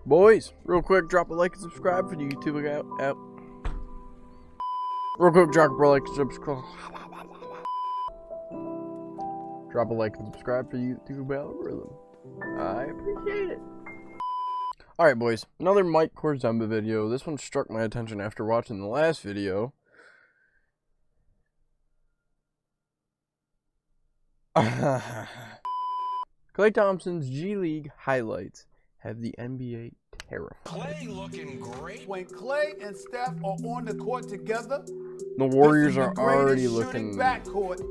Boys, real quick, drop a like and subscribe for the YouTube account. Real quick, drop a like and subscribe. Drop a like and subscribe for the YouTube algorithm. I appreciate it. Alright, boys, another Mike Korzemba video. This one struck my attention after watching the last video. Klay Thompson's G League highlights have the NBA terrified. Klay looking great. When Klay and Steph are on the court together, The Warriors are already looking backcourt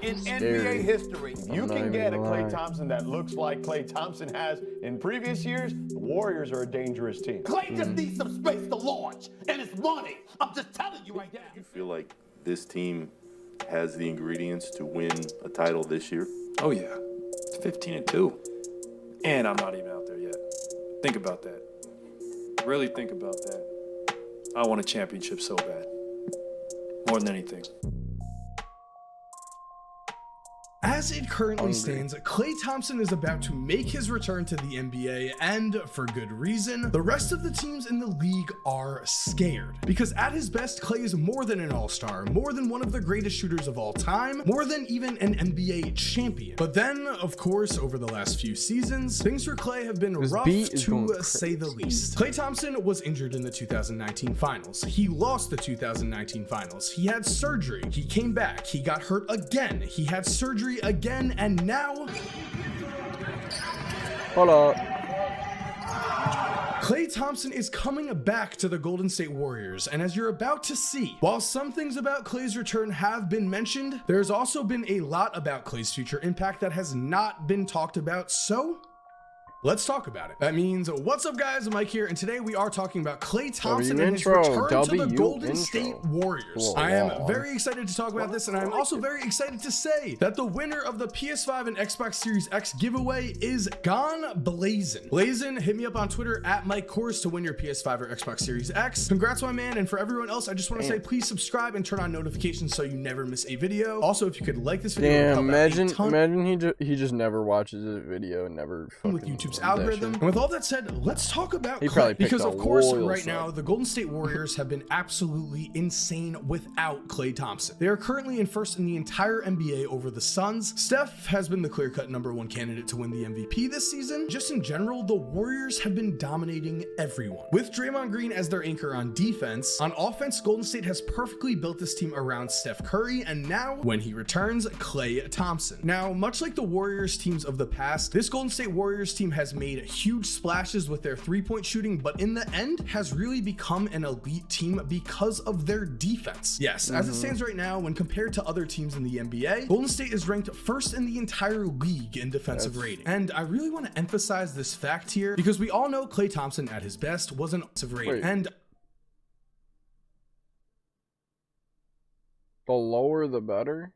in scary. NBA history. You I'm not can get a even Klay lying. Thompson that looks like Klay Thompson has in previous years. The Warriors are a dangerous team. Klay just needs some space to launch, and it's money. I'm just telling you right now. You feel like this team has the ingredients to win a title this year? Oh yeah, 15-2, and I'm not even out there yet. Think about that. Really think about that. I want a championship so bad, more than anything. As it currently stands, Klay Thompson is about to make his return to the NBA, and for good reason. The rest of the teams in the league are scared, because at his best, Klay is more than an all-star, more than one of the greatest shooters of all time, more than even an NBA champion. But then, of course, over the last few seasons, things for Klay have been rough to say the least. Klay Thompson was injured in the 2019 finals. He lost the 2019 finals. He had surgery. He came back. He got hurt again. He had surgery again, and now Hold up. Klay Thompson is coming back to the Golden State Warriors, and as you're about to see, while some things about Klay's return have been mentioned, there's also been a lot about Klay's future impact that has not been talked about, so let's talk about it. That means, what's up guys, Mike here, and today we are talking about Klay Thompson and his return to the Golden State Warriors. I am very excited to talk about this, and I'm also very excited to say that the winner of the PS5 and Xbox Series X giveaway is gone blazing. Blazing, hit me up on Twitter at Mike Kors to win your PS5 or Xbox Series X. Congrats, my man, and for everyone else, I just want to say please subscribe and turn on notifications so you never miss a video. Also, if you could like this video, Imagine he just never watches a video and never with YouTube's algorithm. And with all that said, let's talk about Klay, because of course right now the Golden State Warriors have been absolutely insane without Klay Thompson. They are currently in first in the entire NBA over the Suns. Steph has been the clear-cut #1 candidate to win the MVP this season. Just in general, the Warriors have been dominating everyone. With Draymond Green as their anchor on defense, on offense, Golden State has perfectly built this team around Steph Curry, and now when he returns, Klay Thompson. Now, much like the Warriors teams of the past, this Golden State Warriors team has made huge splashes with their three-point shooting, but in the end has really become an elite team because of their defense. Yes, as it stands right now, when compared to other teams in the NBA, Golden State is ranked first in the entire league in defensive rating. And I really want to emphasize this fact here because we all know Klay Thompson at his best was an offensive rating. And the lower the better.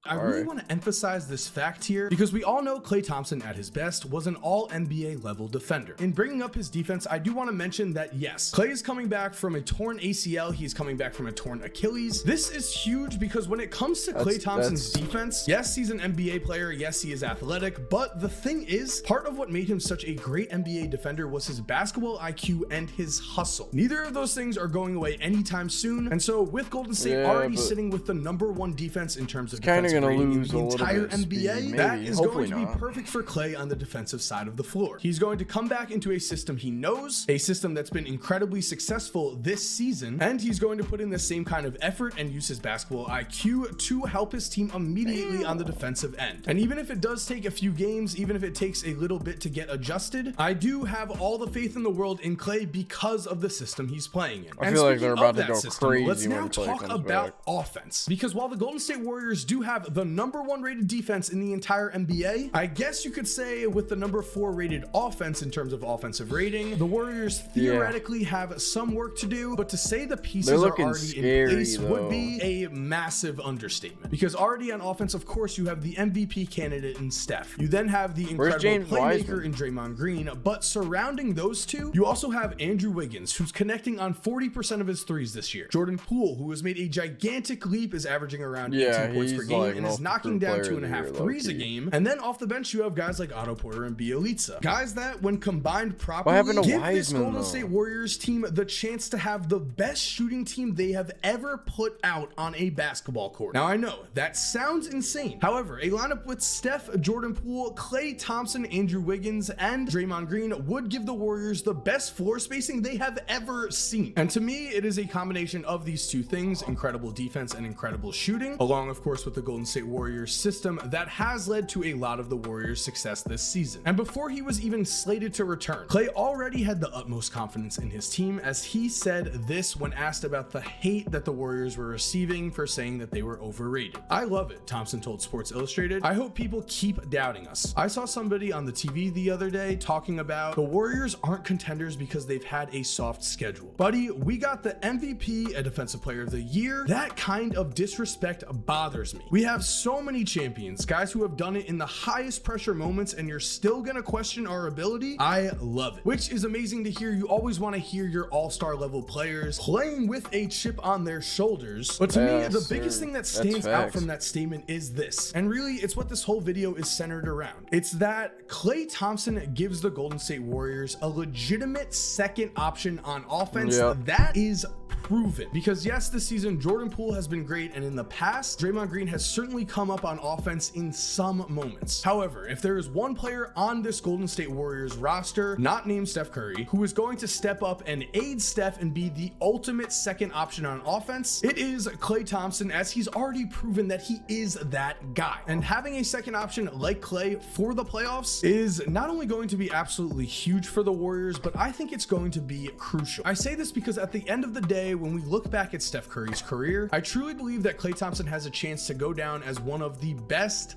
I really want to emphasize this fact here because we all know Klay Thompson at his best was an all NBA level defender. In bringing up his defense, I do want to mention that yes, Klay is coming back from a torn ACL. He's coming back from a torn Achilles. This is huge because when it comes to Klay Thompson's defense, yes, he's an NBA player. Yes, he is athletic. But the thing is, part of what made him such a great NBA defender was his basketball IQ and his hustle. Neither of those things are going away anytime soon. And so with Golden State already sitting with the #1 defense in terms of defense gonna rating lose in the a little entire bit of NBA, speed, that maybe. is Hopefully going to be not. perfect for Klay on the defensive side of the floor. He's going to come back into a system he knows, a system that's been incredibly successful this season, and he's going to put in the same kind of effort and use his basketball IQ to help his team immediately on the defensive end. And even if it does take a few games, even if it takes a little bit to get adjusted, I do have all the faith in the world in Klay because of the system he's playing in. I feel like they're about to go crazy let's now when Klay talk comes about back. offense, because while the Golden State Warriors do have the #1 rated defense in the entire NBA, I guess you could say with the #4 rated offense in terms of offensive rating, the Warriors theoretically have some work to do, but to say the pieces are already in place would be a massive understatement, because already on offense, of course, you have the MVP candidate in Steph. You then have the incredible playmaker in Draymond Green, but surrounding those two, you also have Andrew Wiggins, who's connecting on 40% of his threes this year. Jordan Poole, who has made a gigantic leap, is averaging around 18 points per game like and is knocking down 2.5 threes a game. And then off the bench, you have guys like Otto Porter and Bjelica. Guys that, when combined properly, give this Golden State Warriors team the chance to have the best shooting team they have ever put out on a basketball court. Now, I know that sounds insane. However, a lineup with Steph, Jordan Poole, Klay Thompson, Andrew Wiggins, and Draymond Green would give the Warriors the best floor spacing they have ever seen. And to me, it is a combination of these two things: incredible defense and incredible shooting, along of course with the Golden State Warriors system that has led to a lot of the Warriors' success this season. And before he was even slated to return, Klay already had the utmost confidence in his team, as he said this when asked about the hate that the Warriors were receiving for saying that they were overrated. "I love it," Thompson told Sports Illustrated. "I hope people keep doubting us. I saw somebody on the TV the other day talking about the Warriors aren't contenders because they've had a soft schedule. Buddy, we got the MVP, a Defensive Player of the Year. That kind of disrespect bothers me. We have so many champions, guys who have done it in the highest pressure moments, and you're still gonna question our ability? I love it." Which is amazing to hear. You always want to hear your all-star level players playing with a chip on their shoulders. But to me, the biggest thing that stands out from that statement is this. And really, it's what this whole video is centered around. It's that Klay Thompson gives the Golden State Warriors a legitimate second option on offense. That is proven. Because yes, this season Jordan Poole has been great, and in the past Draymond Green has certainly come up on offense in some moments. However, if there is one player on this Golden State Warriors roster, not named Steph Curry, who is going to step up and aid Steph and be the ultimate second option on offense, it is Klay Thompson, as he's already proven that he is that guy. And having a second option like Klay for the playoffs is not only going to be absolutely huge for the Warriors, but I think it's going to be crucial. I say this because at the end of the day, when we look back at Steph Curry's career, I truly believe that Klay Thompson has a chance to go down as one of the best,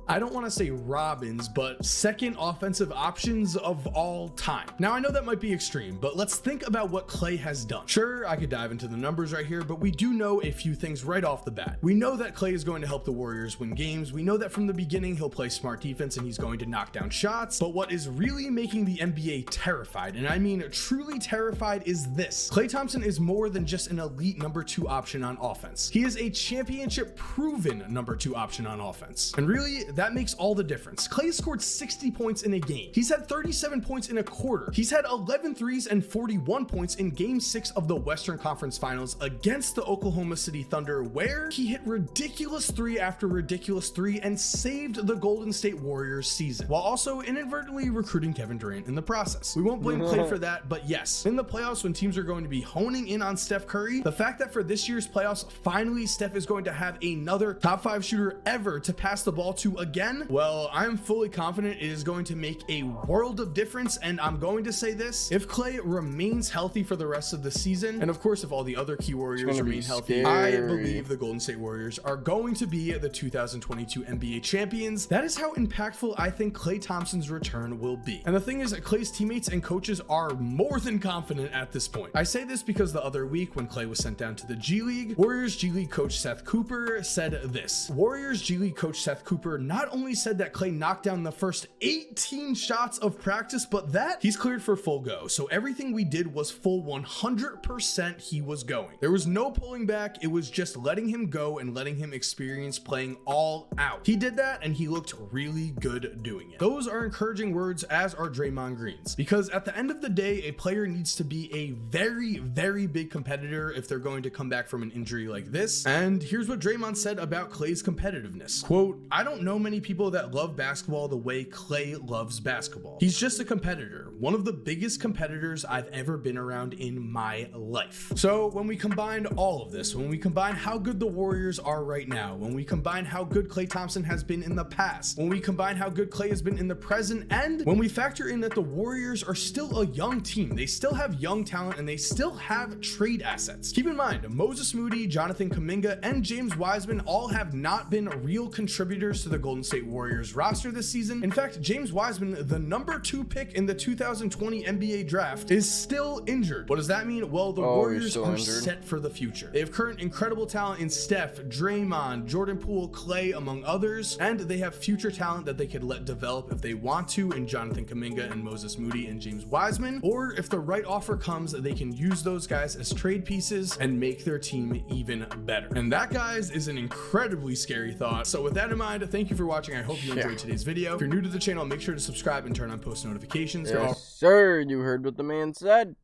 I don't want to say Robins, but second offensive options of all time. Now, I know that might be extreme, but let's think about what Klay has done. Sure, I could dive into the numbers right here, but we do know a few things right off the bat. We know that Klay is going to help the Warriors win games. We know that from the beginning, he'll play smart defense and he's going to knock down shots. But what is really making the NBA terrified, and I mean truly terrified, is this. Klay Thompson is more than just an elite number 2 option on offense. He is a championship proven number 2 option on offense. And really, that makes all the difference. Klay scored 60 points in a game. He's had 37 points in a quarter. He's had 11 threes and 41 points in Game 6 of the Western Conference Finals against the Oklahoma City Thunder, where he hit ridiculous 3 after ridiculous 3 and saved the Golden State Warriors season, while also inadvertently recruiting Kevin Durant in the process. We won't blame Klay for that, but yes, in the playoffs, when teams are going to be honing in on Steph Curry, the fact that for this year's playoffs, finally Steph is going to have another top 5 shooter ever to pass the ball to again, well, I'm fully confident it is going to make a world of difference. And I'm going to say this: if Klay remains healthy for the rest of the season, and of course if all the other key Warriors remain healthy, I believe the Golden State Warriors are going to be the 2022 NBA champions. That is how impactful I think Klay Thompson's return will be. And the thing is that Klay's teammates and coaches are more than confident at this point. I say this because the other week when Klay was sent down to the G League, Warriors G League coach Seth Cooper said this. Warriors G League coach Seth Cooper not only said that Klay knocked down the first 18 shots of practice, but that he's cleared for full go. So everything we did was full 100% he was going. There was no pulling back. It was just letting him go and letting him experience playing all out. He did that and he looked really good doing it. Those are encouraging words, as are Draymond Green's, because at the end of the day, a player needs to be a very, very big competitor if they're going to come back from an injury like this. And here's what Draymond said about Klay's competitiveness. Quote, "I don't know many people that love basketball the way Klay loves basketball. He's just a competitor, one of the biggest competitors I've ever been around in my life." So when we combine all of this, when we combine how good the Warriors are right now, when we combine how good Klay Thompson has been in the past, when we combine how good Klay has been in the present, and when we factor in that the Warriors are still a young team, they still have young talent and they still have trade assets. Keep in mind, Moses Moody, Jonathan Kuminga, and James Wiseman all have not been real contributors to the Golden State Warriors roster this season. In fact, James Wiseman, the number 2 pick in the 2020 NBA draft, is still injured. What does that mean? Well, the Warriors are set for the future. They have current incredible talent in Steph, Draymond, Jordan Poole, Klay, among others, and they have future talent that they could let develop if they want to in Jonathan Kuminga and Moses Moody and James Wiseman, or if the right offer comes, they can use those guys as trade pieces and make their team even better. And that, guys, is an incredibly scary thought. So with that in mind, thank you for watching. I hope you enjoyed today's video. If you're new to the channel, make sure to subscribe and turn on post notifications. Yes, sir. You heard what the man said.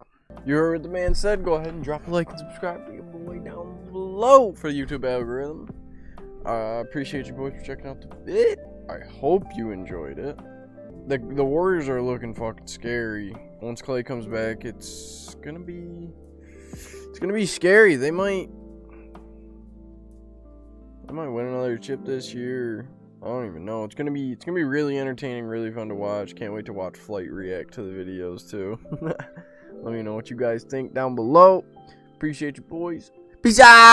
You heard what the man said. Go ahead and drop a like and subscribe to your boy down below for the YouTube algorithm. I appreciate you boys for checking out the vid. I hope you enjoyed it. The Warriors are looking fucking scary. Once Klay comes back, it's gonna be scary. They might win another chip this year. I don't even know. It's gonna be really entertaining, really fun to watch. Can't wait to watch Flight react to the videos too. Let me know what you guys think down below. Appreciate you boys. Peace out.